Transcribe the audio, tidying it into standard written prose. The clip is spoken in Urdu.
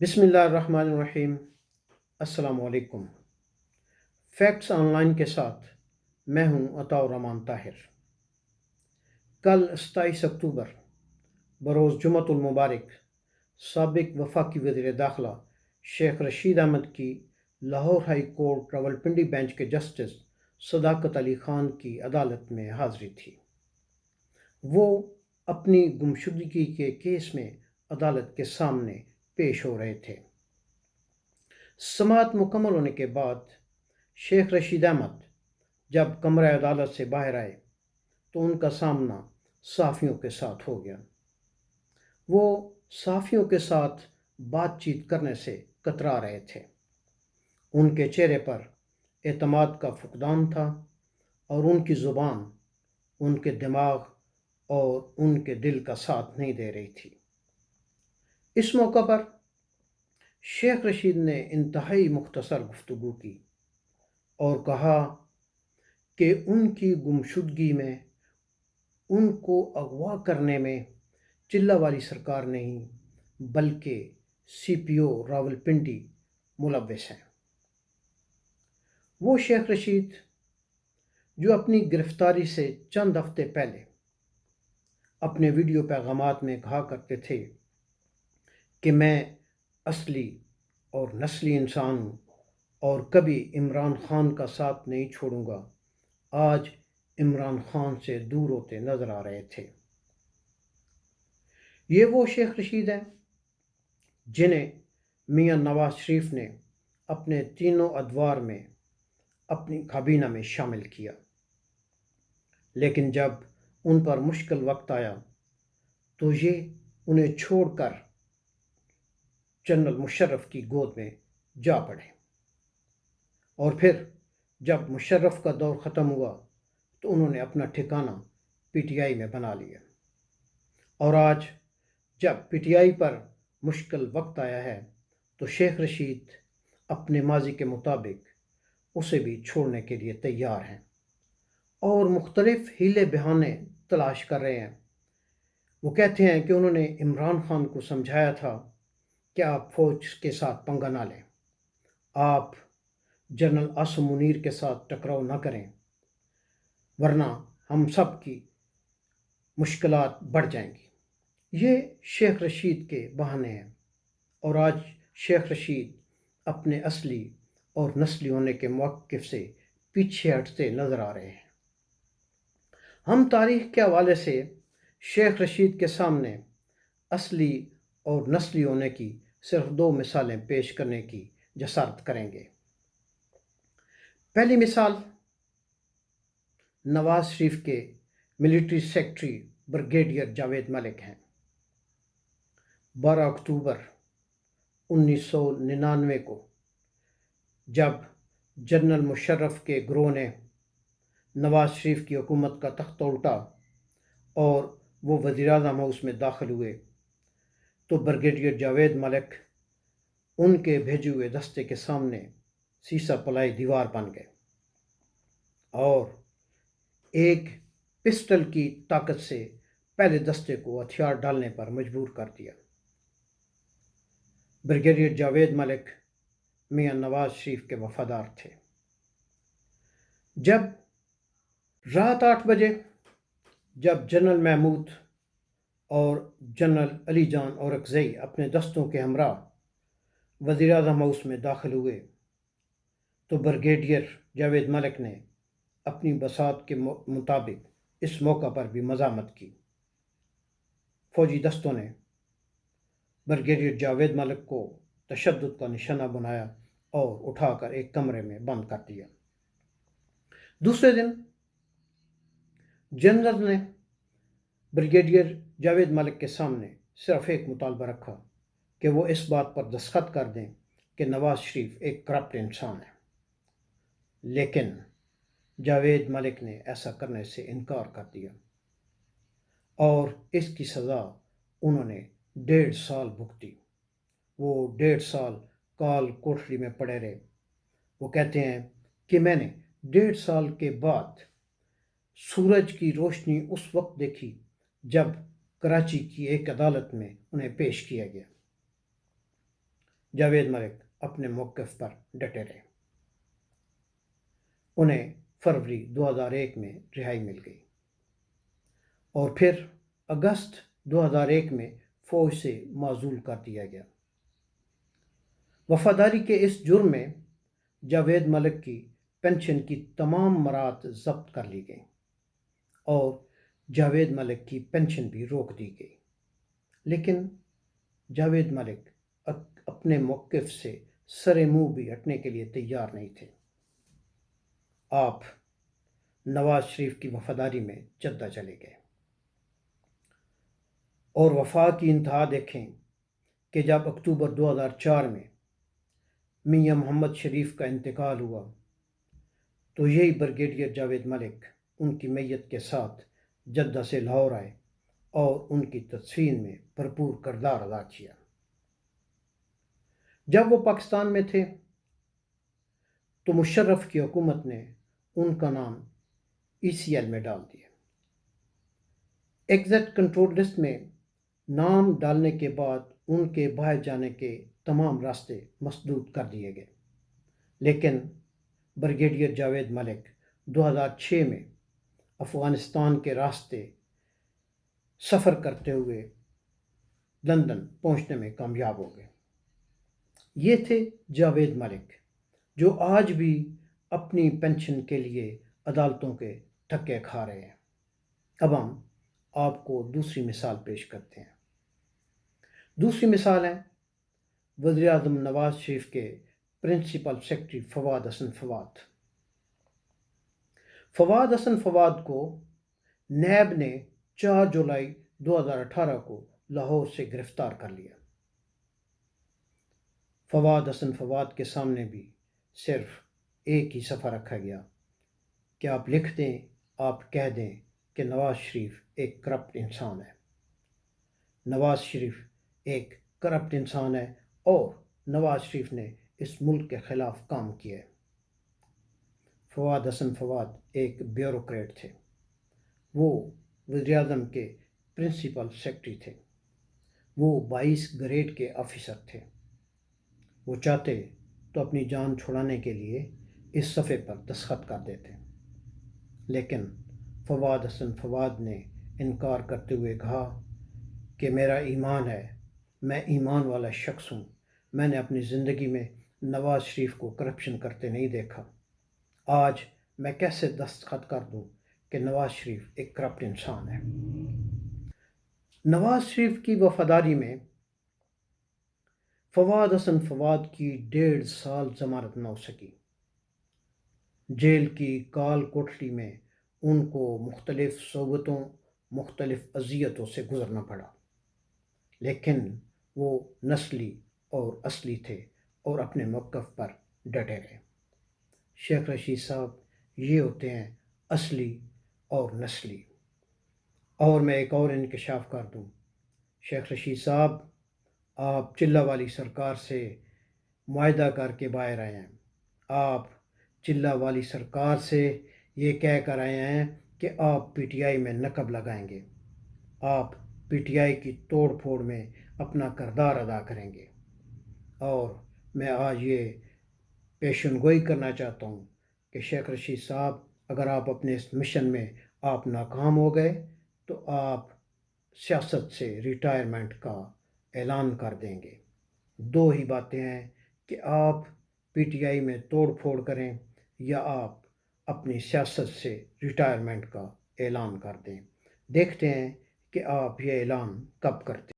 بسم اللہ الرحمن الرحیم۔ السلام علیکم۔ فیکٹس آن لائن کے ساتھ میں ہوں عطاء الرحمان طاہر۔ کل 27 اکتوبر بروز جمعۃ المبارک سابق وفاقی وزیر داخلہ شیخ رشید احمد کی Lahore high court Rawalpindi bench کے جسٹس صداقت علی خان کی عدالت میں حاضری تھی۔ وہ اپنی گمشدگی کے کیس میں عدالت کے سامنے پیش ہو رہے تھے۔ سماعت مکمل ہونے کے بعد شیخ رشید احمد جب کمرہ عدالت سے باہر آئے تو ان کا سامنا صحافیوں کے ساتھ ہو گیا۔ وہ صحافیوں کے ساتھ بات چیت کرنے سے کترا رہے تھے۔ ان کے چہرے پر اعتماد کا فقدان تھا اور ان کی زبان ان کے دماغ اور ان کے دل کا ساتھ نہیں دے رہی تھی۔ اس موقع پر شیخ رشید نے انتہائی مختصر گفتگو کی اور کہا کہ ان کی گمشدگی میں ان کو اغوا کرنے میں چلہ والی سرکار نہیں بلکہ سی پی او راولپنڈی ملوث ہیں۔ وہ شیخ رشید جو اپنی گرفتاری سے چند ہفتے پہلے اپنے ویڈیو پیغامات میں کہا کرتے تھے کہ میں اصلی اور نسلی انسان ہوں اور کبھی عمران خان کا ساتھ نہیں چھوڑوں گا، آج عمران خان سے دور ہوتے نظر آ رہے تھے۔ یہ وہ شیخ رشید ہیں جنہیں میاں نواز شریف نے اپنے تینوں ادوار میں اپنی کابینہ میں شامل کیا، لیکن جب ان پر مشکل وقت آیا تو یہ انہیں چھوڑ کر جنرل مشرف کی گود میں جا پڑے، اور پھر جب مشرف کا دور ختم ہوا تو انہوں نے اپنا ٹھکانہ پی ٹی آئی میں بنا لیا، اور آج جب پی ٹی آئی پر مشکل وقت آیا ہے تو شیخ رشید اپنے ماضی کے مطابق اسے بھی چھوڑنے کے لیے تیار ہیں اور مختلف ہیلے بہانے تلاش کر رہے ہیں۔ وہ کہتے ہیں کہ انہوں نے عمران خان کو سمجھایا تھا کہ آپ فوج کے ساتھ پنگا نہ لیں، آپ جنرل عاصم منیر کے ساتھ ٹکراؤ نہ کریں، ورنہ ہم سب کی مشکلات بڑھ جائیں گی۔ یہ شیخ رشید کے بہانے ہیں، اور آج شیخ رشید اپنے اصلی اور نسلی ہونے کے موقف سے پیچھے ہٹتے نظر آ رہے ہیں۔ ہم تاریخ کے حوالے سے شیخ رشید کے سامنے اصلی اور نسلی ہونے کی صرف 2 مثالیں پیش کرنے کی جسارت کریں گے۔ پہلی مثال نواز شریف کے ملٹری سیکرٹری بریگیڈیئر جاوید ملک ہیں۔ 12 اکتوبر 1999 کو جب جنرل مشرف کے گروہ نے نواز شریف کی حکومت کا تختہ الٹا اور وہ وزیر اعظم ہاؤس میں داخل ہوئے تو بریگیڈیئر جاوید ملک ان کے بھیجے ہوئے دستے کے سامنے سیسہ پلائی دیوار بن گئے اور ایک پسٹل کی طاقت سے پہلے دستے کو ہتھیار ڈالنے پر مجبور کر دیا۔ بریگیڈیئر جاوید ملک میاں نواز شریف کے وفادار تھے۔ جب رات 8 بجے جب جنرل محمود اور جنرل علی جان اورکزئی اپنے دستوں کے ہمراہ وزیر اعظم ہاؤس میں داخل ہوئے تو بریگیڈیئر جاوید ملک نے اپنی بساط کے مطابق اس موقع پر بھی مزاحمت کی۔ فوجی دستوں نے بریگیڈیئر جاوید ملک کو تشدد کا نشانہ بنایا اور اٹھا کر ایک کمرے میں بند کر دیا۔ دوسرے دن جنرل نے بریگیڈیئر جاوید ملک کے سامنے صرف ایک مطالبہ رکھا کہ وہ اس بات پر دستخط کر دیں کہ نواز شریف ایک کرپٹ انسان ہے، لیکن جاوید ملک نے ایسا کرنے سے انکار کر دیا اور اس کی سزا انہوں نے 1.5 سال بھگتی۔ وہ 1.5 سال کال کوٹری میں پڑے رہے۔ وہ کہتے ہیں کہ میں نے 1.5 سال کے بعد سورج کی روشنی اس وقت دیکھی جب کراچی کی ایک عدالت میں انہیں پیش کیا گیا۔ جاوید ملک اپنے موقف پر ڈٹے رہے۔ انہیں فروری 2001 میں رہائی مل گئی اور پھر اگست 2001 میں فوج سے معزول کر دیا گیا۔ وفاداری کے اس جرم میں جاوید ملک کی پنشن کی تمام مراعات ضبط کر لی گئیں اور جاوید ملک کی پنشن بھی روک دی گئی، لیکن جاوید ملک اپنے موقف سے سر منہ بھی ہٹنے کے لیے تیار نہیں تھے۔ آپ نواز شریف کی وفاداری میں جدہ چلے گئے اور وفا کی انتہا دیکھیں کہ جب اکتوبر 2004 میں میاں محمد شریف کا انتقال ہوا تو یہی بریگیڈیئر جاوید ملک ان کی میت کے ساتھ جدہ سے لاہور آئے اور ان کی تدفین میں بھرپور کردار ادا کیا۔ جب وہ پاکستان میں تھے تو مشرف کی حکومت نے ان کا نام ECL میں ڈال دیا۔ ایگزٹ کنٹرول لسٹ میں نام ڈالنے کے بعد ان کے باہر جانے کے تمام راستے مسدود کر دیے گئے، لیکن بریگیڈیئر جاوید ملک 2006 میں افغانستان کے راستے سفر کرتے ہوئے لندن پہنچنے میں کامیاب ہو گئے۔ یہ تھے جاوید ملک جو آج بھی اپنی پنشن کے لیے عدالتوں کے دھکے کھا رہے ہیں۔ اب ہم آپ کو دوسری مثال پیش کرتے ہیں۔ دوسری مثال ہے وزیر اعظم نواز شریف کے پرنسپل سیکرٹری فواد حسن فواد۔ فواد حسن فواد کو نیب نے 4 جولائی 2018 کو لاہور سے گرفتار کر لیا۔ فواد حسن فواد کے سامنے بھی صرف ایک ہی صفحہ رکھا گیا کہ آپ لکھ دیں، آپ کہہ دیں کہ نواز شریف ایک کرپٹ انسان ہے۔ نواز شریف ایک کرپٹ انسان ہے اور نواز شریف نے اس ملک کے خلاف کام کیا ہے۔ فواد حسن فواد ایک بیوروکریٹ تھے، وہ وزیر اعظم کے پرنسپل سیکرٹری تھے، وہ 22 گریڈ کے آفیسر تھے۔ وہ چاہتے تو اپنی جان چھڑانے کے لیے اس صفحے پر دستخط کر دیتے، لیکن فواد حسن فواد نے انکار کرتے ہوئے کہا کہ میرا ایمان ہے، میں ایمان والا شخص ہوں، میں نے اپنی زندگی میں نواز شریف کو کرپشن کرتے نہیں دیکھا۔ آج میں کیسے دستخط کر دوں کہ نواز شریف ایک کرپٹ انسان ہے۔ نواز شریف کی وفاداری میں فواد حسن فواد کی 1.5 سال ضمانت نہ ہو سکی۔ جیل کی کال کوٹڑی میں ان کو مختلف صعوبتوں، مختلف اذیتوں سے گزرنا پڑا، لیکن وہ نسلی اور اصلی تھے اور اپنے موقف پر ڈٹے رہے۔ شیخ رشید صاحب، یہ ہوتے ہیں اصلی اور نسلی۔ اور میں ایک اور انکشاف کر دوں، شیخ رشید صاحب، آپ چلہ والی سرکار سے معاہدہ کر کے باہر آئے ہیں۔ آپ چلہ والی سرکار سے یہ کہہ کر آئے ہیں کہ آپ PTI میں نقب لگائیں گے، آپ PTI کی توڑ پھوڑ میں اپنا کردار ادا کریں گے۔ اور میں آج یہ پیشن گوئی کرنا چاہتا ہوں کہ شیخ رشید صاحب، اگر آپ اپنے اس مشن میں آپ ناکام ہو گئے تو آپ سیاست سے ریٹائرمنٹ کا اعلان کر دیں گے۔ 2 ہی باتیں ہیں کہ آپ PTI میں توڑ پھوڑ کریں یا آپ اپنی سیاست سے ریٹائرمنٹ کا اعلان کر دیں۔ دیکھتے ہیں کہ آپ یہ اعلان کب کرتے ہیں۔